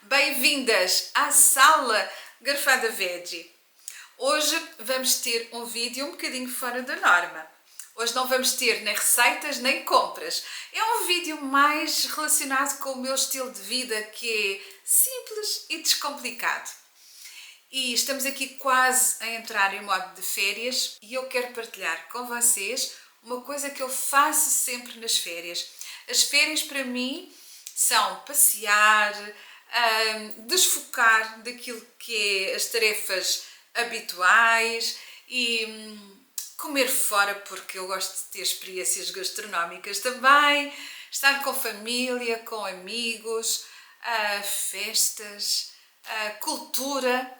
Bem-vindas à sala Garfada Veggie. Hoje vamos ter um vídeo um bocadinho fora da norma. Hoje não vamos ter nem receitas nem compras. É um vídeo mais relacionado com o meu estilo de vida, que é simples e descomplicado. E estamos aqui quase a entrar em modo de férias e eu quero partilhar com vocês uma coisa que eu faço sempre nas férias. As férias para mim são passear, desfocar daquilo que é as tarefas habituais e comer fora, porque eu gosto de ter experiências gastronómicas também, estar com família, com amigos, festas, cultura.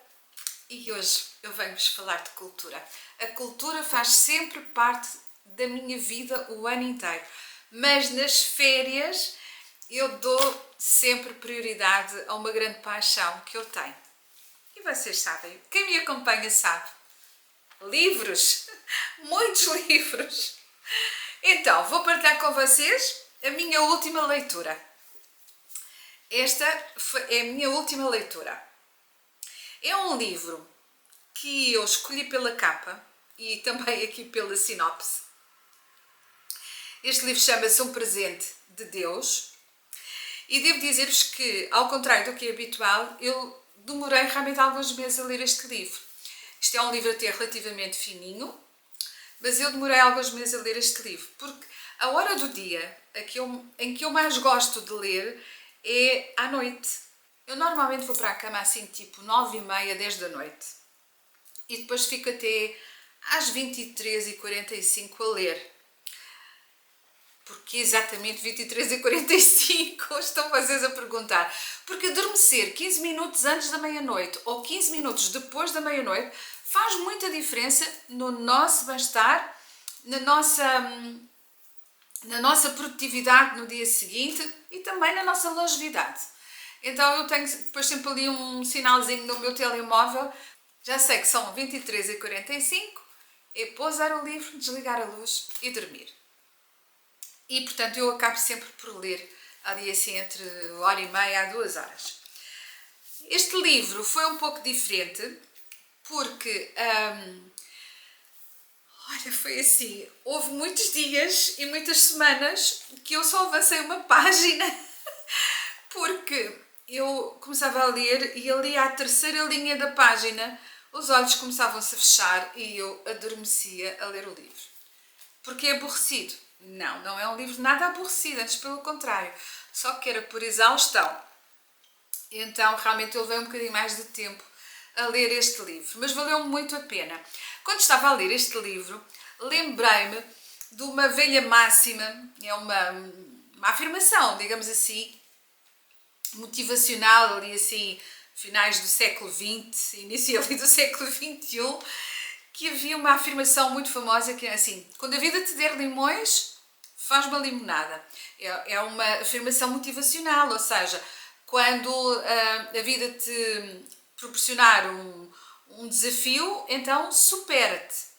E hoje eu venho-vos falar de cultura. A cultura faz sempre parte da minha vida o ano inteiro, mas nas férias eu dou sempre prioridade a uma grande paixão que eu tenho. E vocês sabem, quem me acompanha sabe, livros, muitos livros. Então, vou partilhar com vocês a minha última leitura. Esta é a minha última leitura. É um livro que eu escolhi pela capa e também aqui pela sinopse. Este livro chama-se Um Presente de Deus e devo dizer-vos que, ao contrário do que é habitual, eu demorei realmente alguns meses a ler este livro. Isto é um livro até relativamente fininho, mas eu demorei alguns meses a ler este livro, porque a hora do dia em que eu mais gosto de ler é à noite. Eu normalmente vou para a cama assim tipo 9h30, 10 da noite e depois fico até às 23h45 a ler. Porque exatamente 23h45 estão vocês a perguntar? Porque adormecer 15 minutos antes da meia-noite ou 15 minutos depois da meia-noite faz muita diferença no nosso bem-estar, na nossa produtividade no dia seguinte e também na nossa longevidade. Então eu tenho depois sempre ali um sinalzinho no meu telemóvel, já sei que são 23h45, é pousar o livro, desligar a luz e dormir. E portanto eu acabo sempre por ler ali assim entre 1h30 a 2 horas. Este livro foi um pouco diferente porque, olha, foi assim, houve muitos dias e muitas semanas que eu só avancei uma página porque eu começava a ler e ali à terceira linha da página os olhos começavam-se a fechar e eu adormecia a ler o livro. Porque é aborrecido? Não, não é um livro nada aborrecido, antes pelo contrário, só que era por exaustão. Então realmente eu levei um bocadinho mais de tempo a ler este livro, mas valeu muito a pena. Quando estava a ler este livro, lembrei-me de uma velha máxima, é uma afirmação, digamos assim, motivacional, ali assim, finais do século XX, início ali do século XXI, que havia uma afirmação muito famosa que é assim: quando a vida te der limões, faz uma limonada. É uma afirmação motivacional, ou seja, quando a vida te proporcionar um desafio, então supera-te.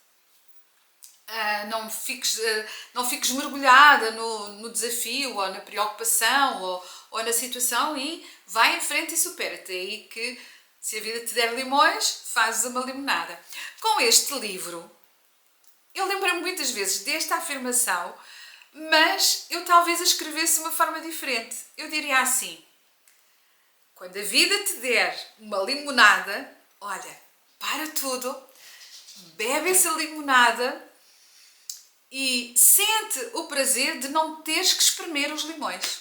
Não fiques mergulhada no desafio ou na preocupação ou na situação e vai em frente e supera-te. É aí que, se a vida te der limões, fazes uma limonada. Com este livro, eu lembro-me muitas vezes desta afirmação, mas eu talvez a escrevesse de uma forma diferente. Eu diria assim: quando a vida te der uma limonada, olha, para tudo, bebe essa limonada e sente o prazer de não teres que espremer os limões.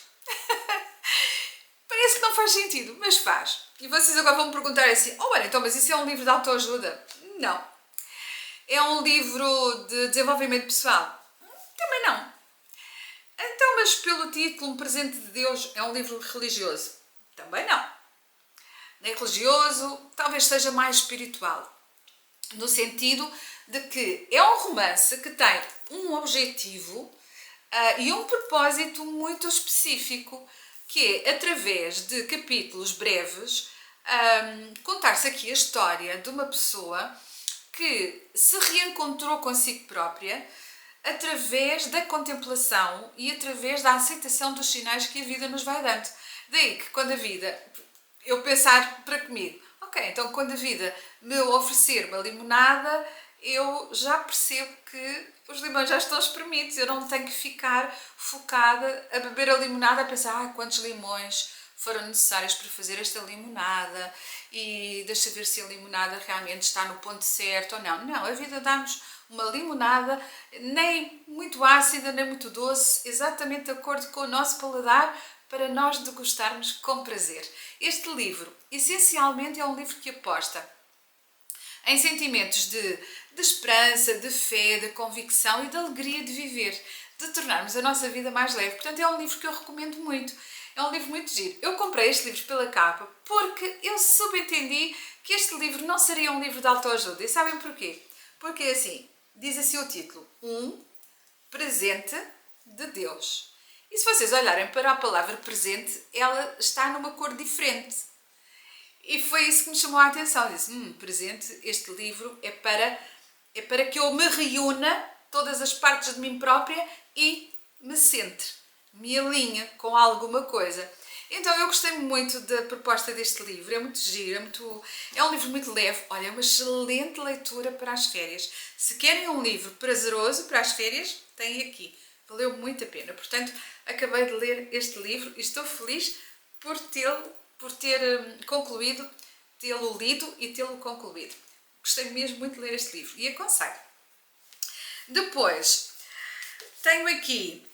Parece que não faz sentido, mas faz. E vocês agora vão me perguntar assim: oh, olha, então, mas isso é um livro de autoajuda? Não. É um livro de desenvolvimento pessoal? Também não. Então, mas pelo título, Um Presente de Deus, é um livro religioso? Também não. Nem religioso, talvez seja mais espiritual. No sentido de que é um romance que tem um objetivo e um propósito muito específico, que é, através de capítulos breves, contar-se aqui a história de uma pessoa que se reencontrou consigo própria através da contemplação e através da aceitação dos sinais que a vida nos vai dando. Daí que quando a vida... eu pensar para comigo, ok, então quando a vida me oferecer uma limonada, eu já percebo que os limões já estão espremidos, eu não tenho que ficar focada a beber a limonada, a pensar, quantos limões foram necessários para fazer esta limonada e deixa ver se a limonada realmente está no ponto certo ou não. Não, a vida dá-nos uma limonada nem muito ácida, nem muito doce, exatamente de acordo com o nosso paladar, para nós degustarmos com prazer. Este livro, essencialmente, é um livro que aposta em sentimentos de esperança, de fé, de convicção e de alegria de viver, de tornarmos a nossa vida mais leve. Portanto, é um livro que eu recomendo muito. É um livro muito giro. Eu comprei este livro pela capa porque eu subentendi que este livro não seria um livro de autoajuda. E sabem porquê? Porque assim, diz assim o título, um presente de Deus. E se vocês olharem para a palavra presente, ela está numa cor diferente. E foi isso que me chamou a atenção. Disse, presente, este livro é para que eu me reúna todas as partes de mim própria e me centre, me alinhe com alguma coisa. Então eu gostei muito da proposta deste livro, é muito giro, é um livro muito leve, olha, é uma excelente leitura para as férias. Se querem um livro prazeroso para as férias, têm aqui, valeu muito a pena. Portanto, acabei de ler este livro e estou feliz por ter concluído, tê-lo lido e tê-lo concluído. Gostei mesmo muito de ler este livro e aconselho. Depois, tenho aqui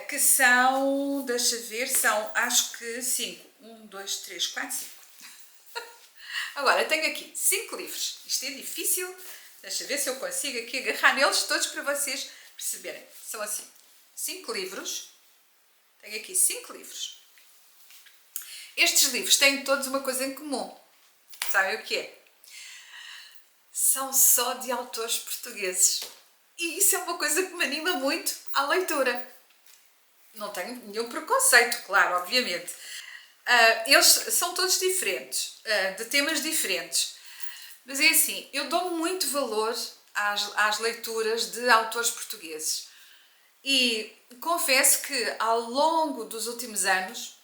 que são, deixa ver, são acho que 5. 1, 2, 3, 4, 5. Agora, tenho aqui 5 livros. Isto é difícil. Deixa ver se eu consigo aqui agarrar neles todos para vocês perceberem. São assim, 5 livros. Tenho aqui 5 livros. Estes livros têm todos uma coisa em comum. Sabem o que é? São só de autores portugueses. E isso é uma coisa que me anima muito à leitura. Não tenho nenhum preconceito, claro, obviamente. Eles são todos diferentes, de temas diferentes. Mas é assim, eu dou muito valor às leituras de autores portugueses. E confesso que ao longo dos últimos anos,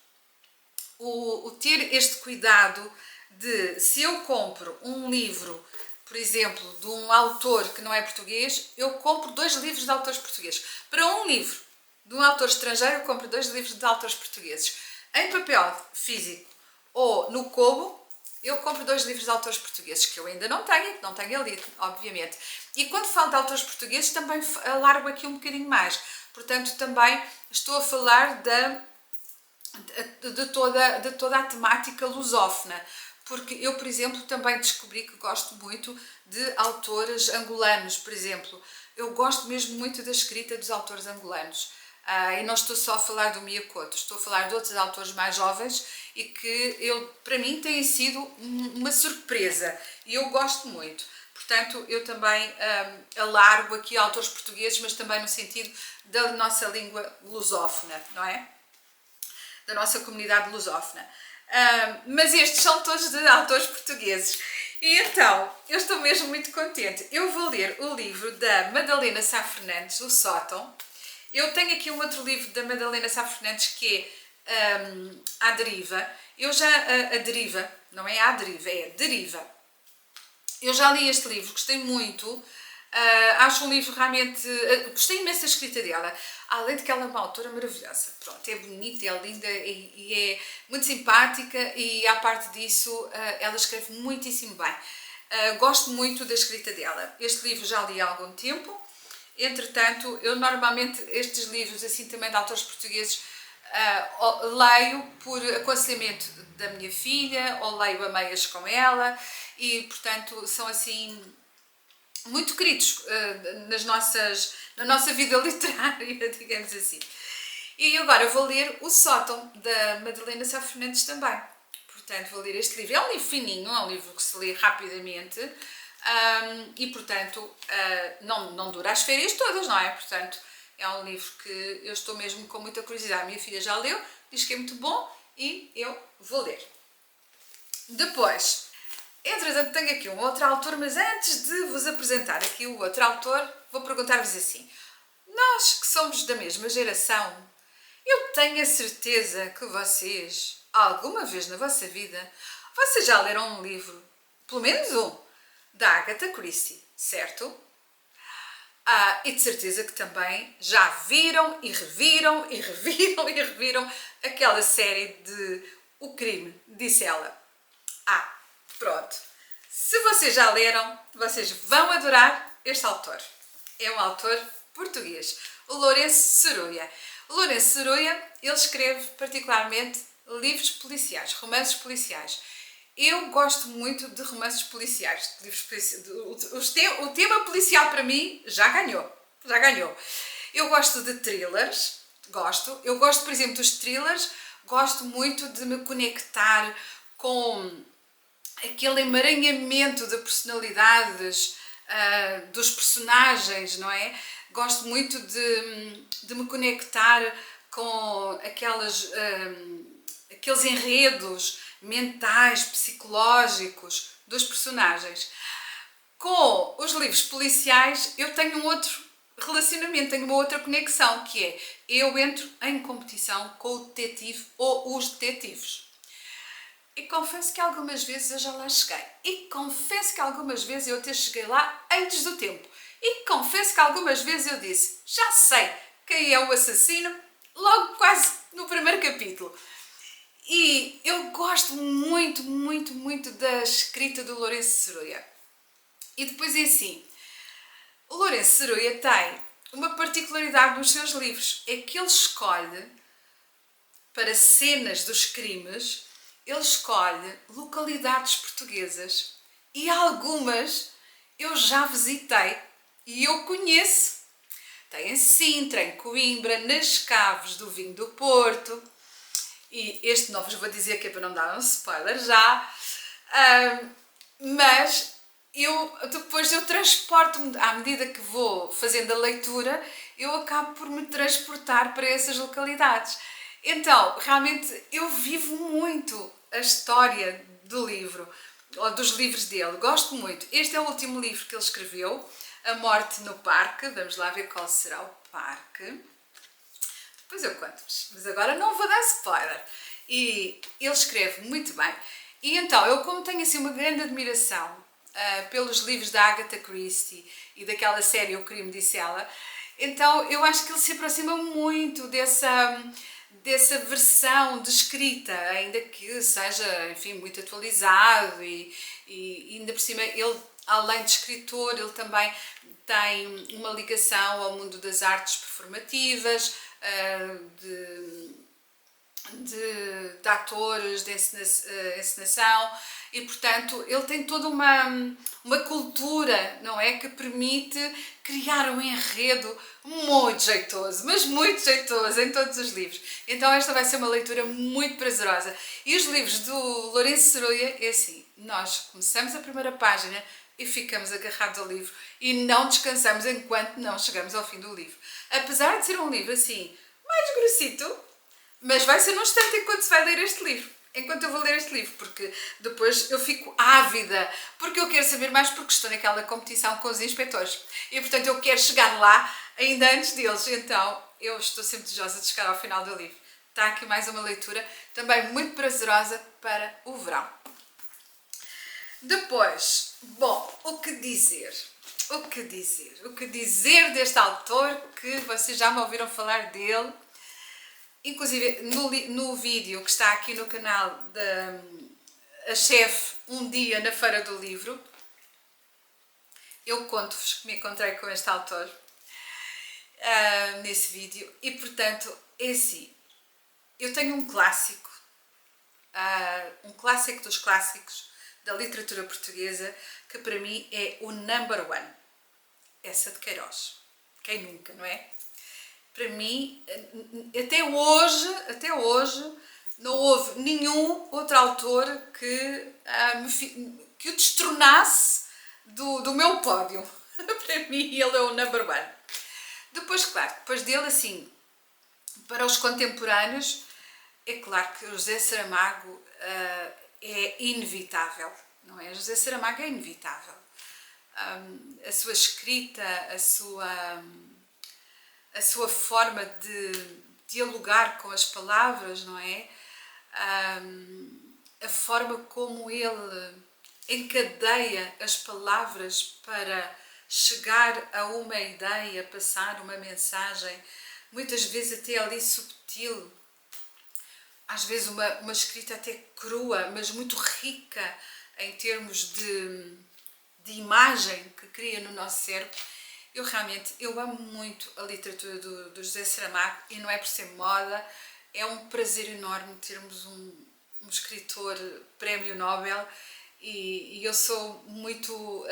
o ter este cuidado de, se eu compro um livro, por exemplo, de um autor que não é português, eu compro 2 livros de autores portugueses. Para um livro de um autor estrangeiro, eu compro 2 livros de autores portugueses. Em papel físico ou no Kobo, eu compro 2 livros de autores portugueses, que eu ainda não tenho, que não tenho lido, obviamente. E quando falo de autores portugueses, também alargo aqui um bocadinho mais. Portanto, também estou a falar de toda a temática lusófona, porque eu, por exemplo, também descobri que gosto muito de autores angolanos, por exemplo. Eu gosto mesmo muito da escrita dos autores angolanos. E não estou só a falar do Mia Couto, estou a falar de outros autores mais jovens e que para mim têm sido uma surpresa e eu gosto muito. Portanto, eu também alargo aqui autores portugueses, mas também no sentido da nossa língua lusófona, não é? Da nossa comunidade lusófona. Mas estes são todos de autores portugueses. E então, eu estou mesmo muito contente. Eu vou ler o livro da Madalena Sá Fernandes, O Sótão. Eu tenho aqui um outro livro da Madalena Sá Fernandes que é A Deriva. A Deriva, não é A Deriva, é Deriva. Eu já li este livro, gostei muito. Acho um livro realmente... gostei imenso da escrita dela. Além de que ela é uma autora maravilhosa. Pronto, é bonita, é linda e é muito simpática e, à parte disso, ela escreve muitíssimo bem. Gosto muito da escrita dela. Este livro já li há algum tempo. Entretanto, eu normalmente estes livros, assim também de autores portugueses, leio por aconselhamento da minha filha ou leio a meias com ela e, portanto, são assim muito queridos na nossa vida literária, digamos assim. E agora vou ler O Sótão, da Madalena Sá Fernandes também. Portanto, vou ler este livro. É um livro fininho, é um livro que se lê rapidamente e, portanto, não dura as férias todas, não é? Portanto, é um livro que eu estou mesmo com muita curiosidade. A minha filha já leu, diz que é muito bom e eu vou ler. Depois, entretanto, tenho aqui um outro autor, mas antes de vos apresentar aqui o outro autor, vou perguntar-vos assim: nós que somos da mesma geração, eu tenho a certeza que vocês alguma vez na vossa vida, vocês já leram um livro, pelo menos um, da Agatha Christie, certo? E de certeza que também já viram e reviram e reviram e reviram aquela série de O Crime, disse ela. Pronto. Se vocês já leram, vocês vão adorar este autor. É um autor português, o Lourenço Seruia. O Lourenço Seruia, ele escreve particularmente livros policiais, romances policiais. Eu gosto muito de romances policiais, de livros policiais. O tema policial para mim já ganhou. Eu gosto de thrillers, Eu gosto, por exemplo, dos thrillers, gosto muito de me conectar com aquele emaranhamento de personalidades dos personagens, não é? Gosto muito de me conectar com aqueles enredos mentais, psicológicos dos personagens. Com os livros policiais eu tenho um outro relacionamento, tenho uma outra conexão, que é eu entro em competição com o detetive ou os detetives. E confesso que algumas vezes eu já lá cheguei. E confesso que algumas vezes eu até cheguei lá antes do tempo. E confesso que algumas vezes eu disse, já sei quem é o assassino, logo quase no primeiro capítulo. E eu gosto muito, muito, muito da escrita do Lourenço Seruia. E depois é assim, o Lourenço Seruia tem uma particularidade nos seus livros, é que ele escolhe, para cenas dos crimes, ele escolhe localidades portuguesas e algumas eu já visitei e eu conheço. Tem em Sintra, em Coimbra, nas Caves do Vinho do Porto. E este não vos vou dizer que é para não dar um spoiler já. Mas depois eu transporto-me, à medida que vou fazendo a leitura, eu acabo por me transportar para essas localidades. Então, realmente, eu vivo muito a história do livro, ou dos livros dele. Gosto muito. Este é o último livro que ele escreveu, A Morte no Parque. Vamos lá ver qual será o parque. Depois eu conto-vos, mas agora não vou dar spoiler. E ele escreve muito bem. E então, eu como tenho assim uma grande admiração pelos livros da Agatha Christie e daquela série O Crime, disse ela, então eu acho que ele se aproxima muito dessa versão de escrita, ainda que seja, enfim, muito atualizado e ainda por cima ele, além de escritor, ele também tem uma ligação ao mundo das artes performativas, de atores, de encenação, e portanto ele tem toda uma cultura, não é, que permite criar um enredo muito jeitoso, mas muito jeitoso em todos os livros. Então esta vai ser uma leitura muito prazerosa. E os livros do Lourenço Seruia é assim, nós começamos a primeira página e ficamos agarrados ao livro e não descansamos enquanto não chegamos ao fim do livro. Apesar de ser um livro assim, mais grossito, mas vai ser num instante enquanto se vai ler este livro. Enquanto eu vou ler este livro, porque depois eu fico ávida, porque eu quero saber mais, porque estou naquela competição com os inspectores. E portanto eu quero chegar lá ainda antes deles. Então eu estou sempre desejosa de chegar ao final do livro. Está aqui mais uma leitura, também muito prazerosa para o verão. Depois, bom, o que dizer? O que dizer deste autor que vocês já me ouviram falar dele? Inclusive no vídeo que está aqui no canal da chefe um dia na Feira do Livro, eu conto-vos que me encontrei com este autor nesse vídeo e portanto é assim, eu tenho um clássico dos clássicos da literatura portuguesa que para mim é o number one, Eça de Queiroz. Quem nunca, não é? Para mim, até hoje, não houve nenhum outro autor que o destronasse do meu pódio. Para mim, ele é o number one. Depois, claro, depois dele, assim, para os contemporâneos, é claro que o José Saramago é inevitável, não é? José Saramago é inevitável. A sua escrita, a sua forma de dialogar com as palavras, não é? a forma como ele encadeia as palavras para chegar a uma ideia, passar uma mensagem, muitas vezes até ali subtil, às vezes uma escrita até crua, mas muito rica em termos de imagem que cria no nosso cérebro. Eu amo muito a literatura do José Saramago, e não é por ser moda, é um prazer enorme termos um escritor prémio Nobel, e eu sou muito,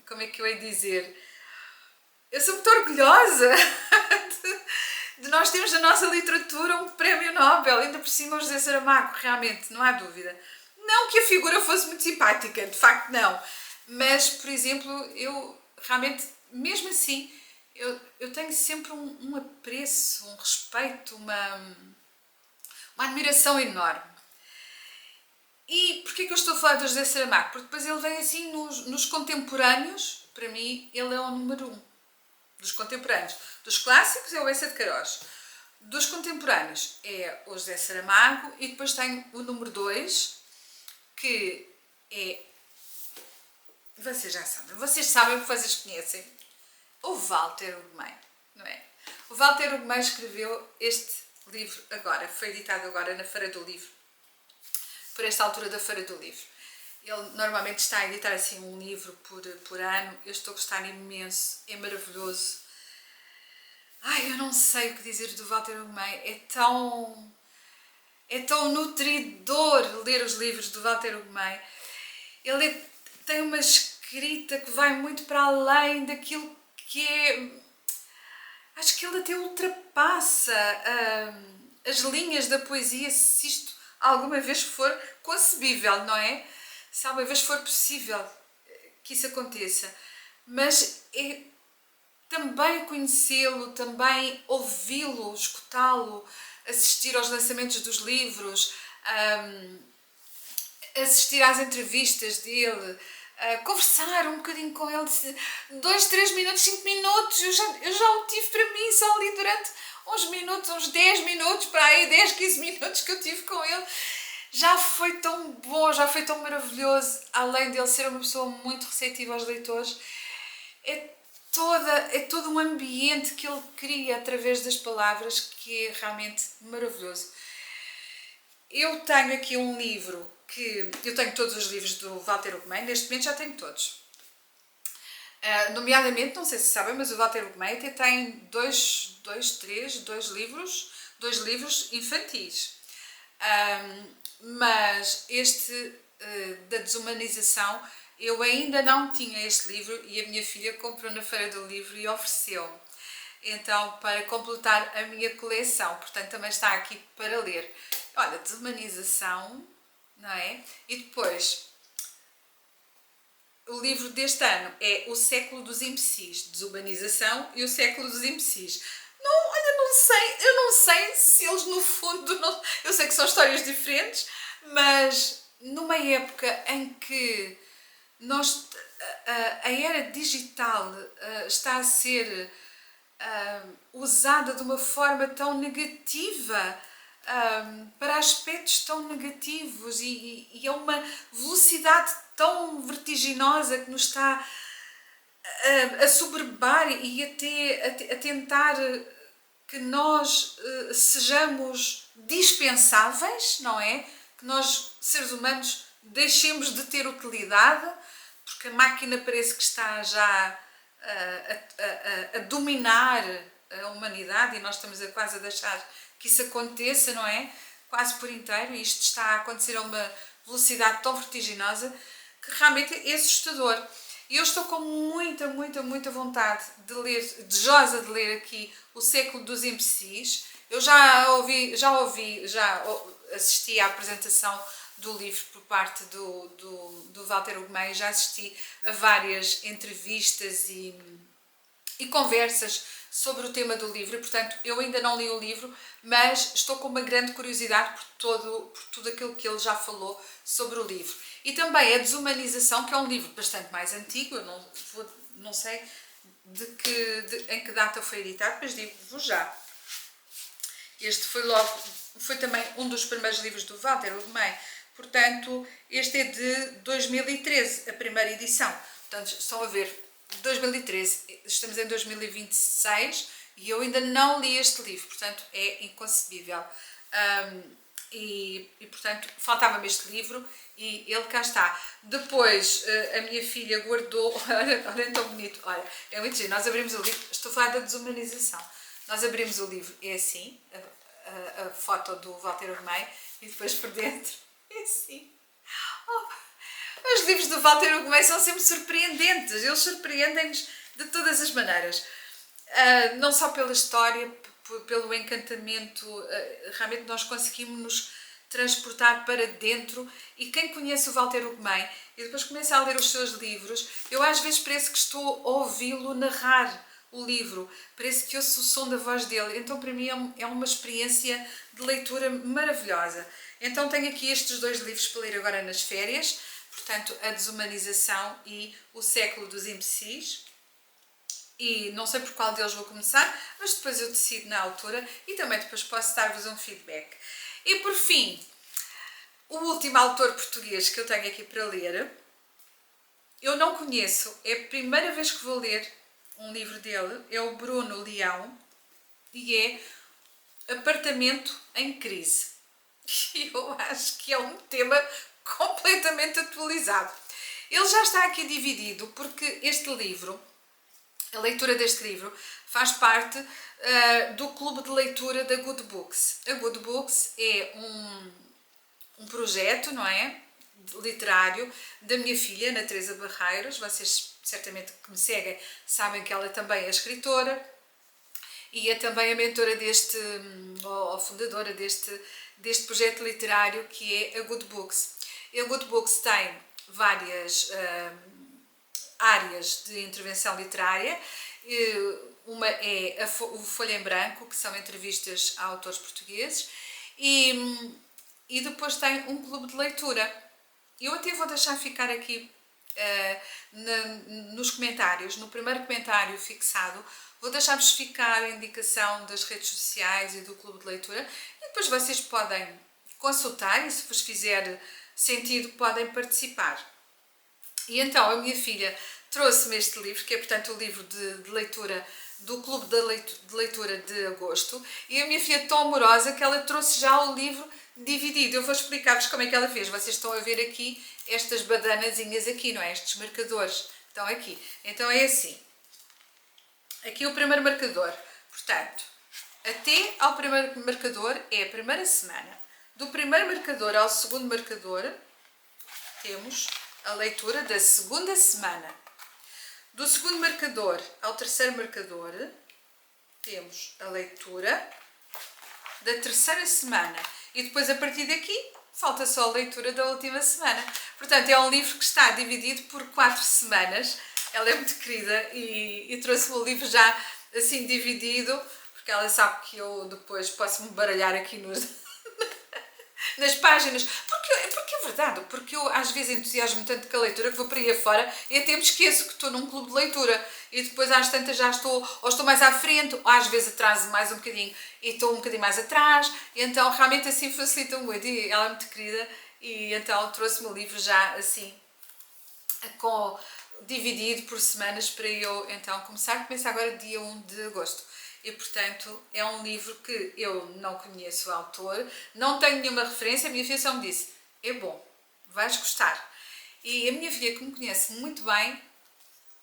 como é que eu hei de dizer, eu sou muito orgulhosa de nós termos na nossa literatura um prémio Nobel, ainda por cima o José Saramago, realmente, não há dúvida. Não que a figura fosse muito simpática, de facto não, mas, por exemplo, eu realmente, mesmo assim, eu tenho sempre um apreço, um respeito, uma admiração enorme. E porquê que eu estou a falar do José Saramago? Porque depois ele vem assim nos contemporâneos, para mim ele é o número 1 dos contemporâneos. Dos clássicos é o Bessa de Queiroz. Dos contemporâneos é o José Saramago, e depois tem o número 2, que é... Vocês sabem porque vocês conhecem. O Walter Ugumem, não é? O Walter Ugumem escreveu este livro agora, foi editado agora na Feira do Livro, por esta altura da Feira do Livro. Ele normalmente está a editar assim um livro por ano. Eu estou a gostar imenso, é maravilhoso. Ai, eu não sei o que dizer do Walter Ugumem, é tão nutridor ler os livros do Walter Ugumem. Ele tem uma escrita que vai muito para além daquilo que é... Acho que ele até ultrapassa as linhas da poesia, se isto alguma vez for concebível, não é? Se alguma vez for possível que isso aconteça. Mas é também conhecê-lo, também ouvi-lo, escutá-lo, assistir aos lançamentos dos livros, assistir às entrevistas dele, conversar um bocadinho com ele, 2, 3 minutos, 5 minutos, eu já o tive para mim, só ali durante uns minutos, uns 10 minutos, para aí 10, 15 minutos que eu tive com ele. Já foi tão bom, já foi tão maravilhoso, além de ele ser uma pessoa muito receptiva aos leitores. É todo um ambiente que ele cria através das palavras que é realmente maravilhoso. Eu tenho aqui um livro eu tenho todos os livros do Walter Ugumem, neste momento já tenho todos. Nomeadamente, não sei se sabem, mas o Walter Ugumem até tem dois livros infantis. Mas este da desumanização, eu ainda não tinha este livro, e a minha filha comprou na Feira do Livro e ofereceu-me. Então, para completar a minha coleção, portanto também está aqui para ler. Olha, desumanização, não é? E depois, o livro deste ano é O Século dos Imbecis, Desumanização e O Século dos Imbecis. Eu não sei se eles no fundo, eu sei que são histórias diferentes, mas numa época em que a era digital está a ser usada de uma forma tão negativa, para aspectos tão negativos, e a uma velocidade tão vertiginosa que nos está a soberbar e até a tentar que nós sejamos dispensáveis, não é? Que nós, seres humanos, deixemos de ter utilidade, porque a máquina parece que está já a dominar a humanidade, e nós estamos quase a deixar que isso aconteça, não é? Quase por inteiro, e isto está a acontecer a uma velocidade tão vertiginosa que realmente é assustador. E eu estou com muita vontade de ler, desejosa de ler aqui O Século dos Imbecis. Eu já assisti à apresentação do livro por parte do Walter Ugumem, já assisti a várias entrevistas e conversas sobre o tema do livro, e, portanto, eu ainda não li o livro, mas estou com uma grande curiosidade por tudo aquilo que ele já falou sobre o livro. E também A Desumanização, que é um livro bastante mais antigo, eu não sei em que data foi editado, mas digo-vos já. Este foi também um dos primeiros livros do Walter Ugumem. Portanto, este é de 2013, a primeira edição. Portanto, estão a ver, 2013, estamos em 2026 e eu ainda não li este livro, portanto, é inconcebível. Portanto, faltava-me este livro e ele cá está. Depois, a minha filha guardou, olha, é tão bonito, olha, é muito giro, nós abrimos o livro, estou a falar da desumanização, nós abrimos o livro, é assim, a foto do Walter Ugumem e depois por dentro, é assim. Oh, os livros do Walter Ugumem são sempre surpreendentes, eles surpreendem-nos de todas as maneiras. Não só pela história, pelo encantamento, realmente nós conseguimos nos transportar para dentro, e quem conhece o Walter Ugumem e depois começa a ler os seus livros, eu às vezes parece que estou a ouvi-lo narrar o livro, parece que ouço o som da voz dele, então para mim é uma experiência de leitura maravilhosa. Então tenho aqui estes dois livros para ler agora nas férias, portanto A Desumanização e O Século dos Imbecis. E não sei por qual deles vou começar, mas depois eu decido na altura e também depois posso dar-vos um feedback. E por fim, o último autor português que eu tenho aqui para ler, eu não conheço, é a primeira vez que vou ler um livro dele, é o Bruno Leão e é Apartamento em Crise. E eu acho que é um tema completamente atualizado. Ele já está aqui dividido porque este livro, a leitura deste livro, faz parte do clube de leitura da Good Books. A Good Books é um projeto, não é? Literário da minha filha, Ana Teresa Barreiros. Vocês certamente que me seguem sabem que ela também é escritora e é também a mentora ou fundadora deste projeto literário que é a Good Books. A Good Books tem várias áreas de intervenção literária. Uma é o Folha em Branco, que são entrevistas a autores portugueses, e depois tem um clube de leitura. Eu até vou deixar ficar aqui nos comentários, no primeiro comentário fixado, vou deixar-vos ficar a indicação das redes sociais e do clube de leitura, e depois vocês podem consultar e, se vos fizer sentido, podem participar. E então a minha filha trouxe-me este livro, que é portanto o livro de leitura do Clube de Leitura de Agosto, e a minha filha é tão amorosa que ela trouxe já o livro dividido. Eu vou explicar-vos como é que ela fez. Vocês estão a ver aqui estas badanazinhas aqui, não é? Estes marcadores estão aqui. Então é assim. Aqui o primeiro marcador. Portanto, até ao primeiro marcador é a primeira semana. Do primeiro marcador ao segundo marcador temos a leitura da segunda semana. Do segundo marcador ao terceiro marcador, temos a leitura da terceira semana. E depois, a partir daqui, falta só a leitura da última semana. Portanto, é um livro que está dividido por 4 semanas. Ela é muito querida e trouxe-me o livro já assim dividido, porque ela sabe que eu depois posso me baralhar aqui nas páginas, porque é verdade, porque eu às vezes entusiasmo tanto com a leitura que vou para aí afora e até me esqueço que estou num clube de leitura e depois às tantas já estou, ou estou mais à frente, ou às vezes atraso mais um bocadinho e estou um bocadinho mais atrás, e então realmente assim facilita muito, e ela é muito querida e então trouxe-me o livro já assim, dividido por semanas para eu então começar. Começa agora dia 1 de agosto. E, portanto, é um livro que eu não conheço o autor, não tenho nenhuma referência, a minha filha só me disse, é bom, vais gostar. E a minha filha, que me conhece muito bem,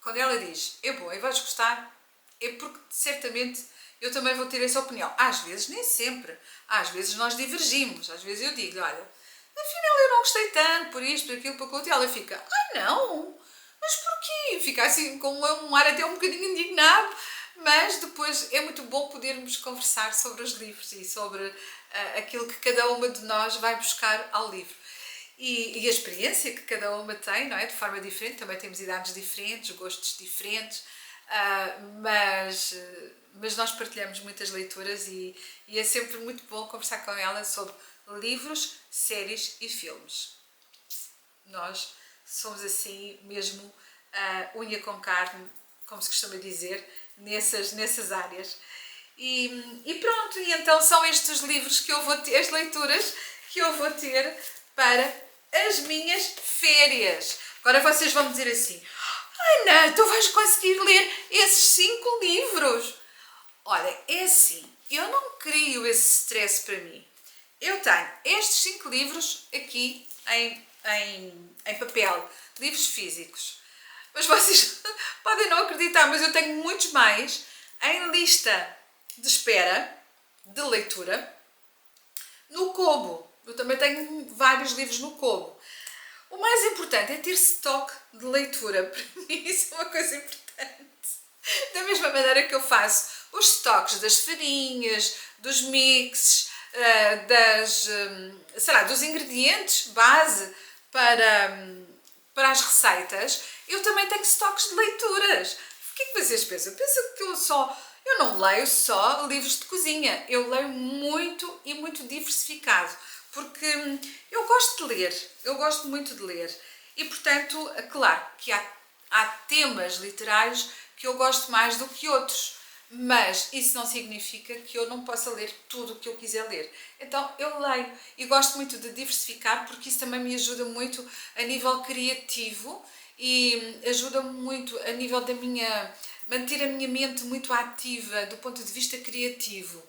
quando ela diz, é bom e vais gostar, é porque certamente eu também vou ter essa opinião. Às vezes, nem sempre. Às vezes nós divergimos. Às vezes eu digo, olha, afinal eu não gostei tanto por isto, por aquilo, por aquilo, e ela fica, não, mas porquê? Fica assim com um ar até um bocadinho indignado. Mas depois é muito bom podermos conversar sobre os livros e sobre aquilo que cada uma de nós vai buscar ao livro. E a experiência que cada uma tem, não é? De forma diferente, também temos idades diferentes, gostos diferentes, mas nós partilhamos muitas leituras e é sempre muito bom conversar com ela sobre livros, séries e filmes. Nós somos assim mesmo unha com carne, como se costuma dizer, nessas áreas. E pronto, e então são estes os livros que eu vou ter, as leituras que eu vou ter para as minhas férias. Agora vocês vão dizer assim: Ana, tu vais conseguir ler esses 5 livros? Olha, é assim, eu não crio esse stress para mim. Eu tenho estes 5 livros aqui em papel, livros físicos. Mas vocês podem não acreditar, mas eu tenho muitos mais em lista de espera de leitura no Kobo. Eu também tenho vários livros no Kobo. O mais importante é ter stock de leitura. Para mim isso é uma coisa importante. Da mesma maneira que eu faço os stocks das farinhas, dos mixes, dos ingredientes base para as receitas, eu também tenho stocks de leituras. O que é que vocês pensam? Pensam que eu não leio só livros de cozinha, eu leio muito e muito diversificado, porque eu gosto de ler, eu gosto muito de ler. E portanto, claro que há temas literários que eu gosto mais do que outros, mas isso não significa que eu não possa ler tudo o que eu quiser ler. Então eu leio e gosto muito de diversificar, porque isso também me ajuda muito a nível criativo e ajuda-me muito a nível da manter a minha mente muito ativa do ponto de vista criativo,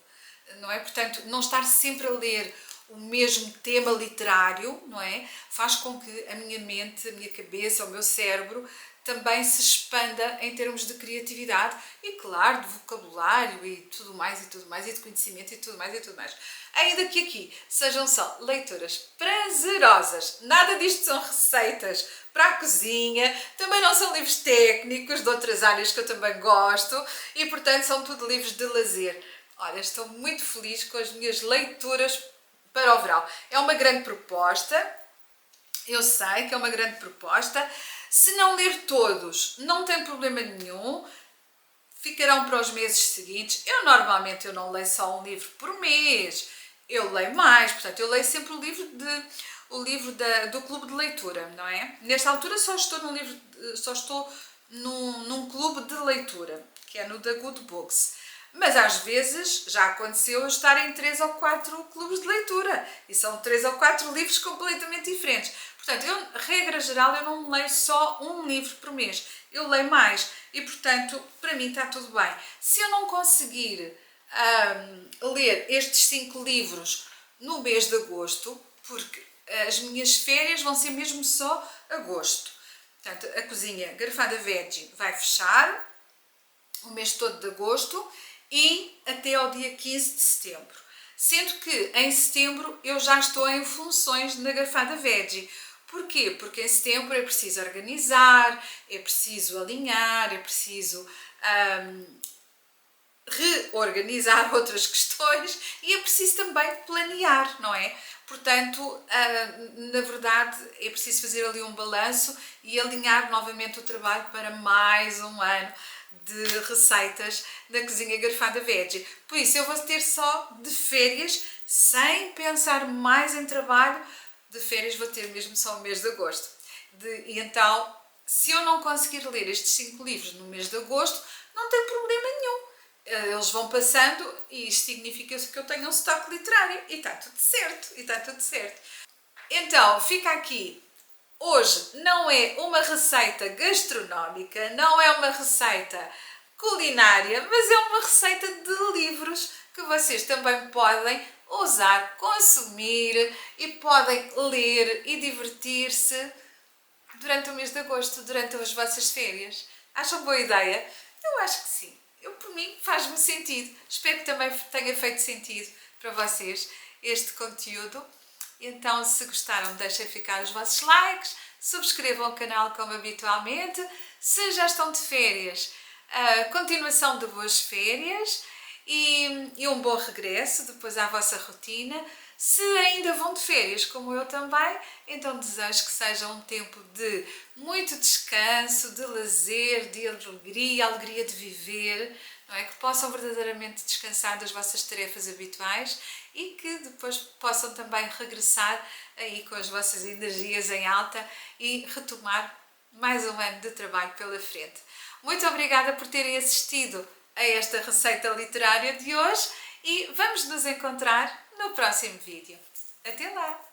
não é? Portanto, não estar sempre a ler o mesmo tema literário, não é? Faz com que a minha mente, a minha cabeça, o meu cérebro também se expanda em termos de criatividade e, claro, de vocabulário e tudo mais, e de conhecimento e tudo mais. Ainda que aqui sejam só leituras prazerosas, nada disto são receitas para a cozinha, também não são livros técnicos de outras áreas que eu também gosto e, portanto, são tudo livros de lazer. Olha, estou muito feliz com as minhas leituras para o verão. É uma grande proposta, eu sei que é uma grande proposta. Se não ler todos, não tem problema nenhum, ficarão para os meses seguintes. Normalmente eu não leio só um livro por mês, eu leio mais, portanto eu leio sempre o livro do clube de leitura, não é? Nesta altura só estou num clube de leitura, que é no The Good Books. Mas às vezes já aconteceu eu estar em 3 ou 4 clubes de leitura e são 3 ou 4 livros completamente diferentes. Portanto, regra geral, eu não leio só um livro por mês, eu leio mais e, portanto, para mim está tudo bem. Se eu não conseguir ler estes 5 livros no mês de agosto, porque as minhas férias vão ser mesmo só agosto. Portanto, a cozinha Garfada Veggie vai fechar o mês todo de agosto e até ao dia 15 de setembro. Sendo que em setembro eu já estou em funções na Garfada Veggie. Porquê? Porque em setembro é preciso organizar, é preciso alinhar, é preciso reorganizar outras questões e é preciso também planear, não é? Portanto, na verdade, é preciso fazer ali um balanço e alinhar novamente o trabalho para mais um ano de receitas na cozinha Garfada Veggie. Por isso, eu vou ter só de férias, sem pensar mais em trabalho, de férias vou ter mesmo só o mês de agosto. E então, se eu não conseguir ler estes 5 livros no mês de agosto, não tem problema nenhum. Eles vão passando e isto significa que eu tenho um estoque literário e está tudo certo, Então, fica aqui. Hoje não é uma receita gastronómica, não é uma receita culinária, mas é uma receita de livros que vocês também podem usar, consumir e podem ler e divertir-se durante o mês de agosto, durante as vossas férias. Acham boa ideia? Eu acho que sim. Por mim faz-me sentido. Espero que também tenha feito sentido para vocês este conteúdo. Então, se gostaram, deixem ficar os vossos likes, subscrevam o canal como habitualmente. Se já estão de férias, continuação de boas férias e um bom regresso depois à vossa rotina. Se ainda vão de férias, como eu também, então desejo que seja um tempo de muito descanso, de lazer, de alegria de viver, não é? Que possam verdadeiramente descansar das vossas tarefas habituais e que depois possam também regressar aí com as vossas energias em alta e retomar mais um ano de trabalho pela frente. Muito obrigada por terem assistido a esta receita literária de hoje e vamos nos encontrar no próximo vídeo. Até lá!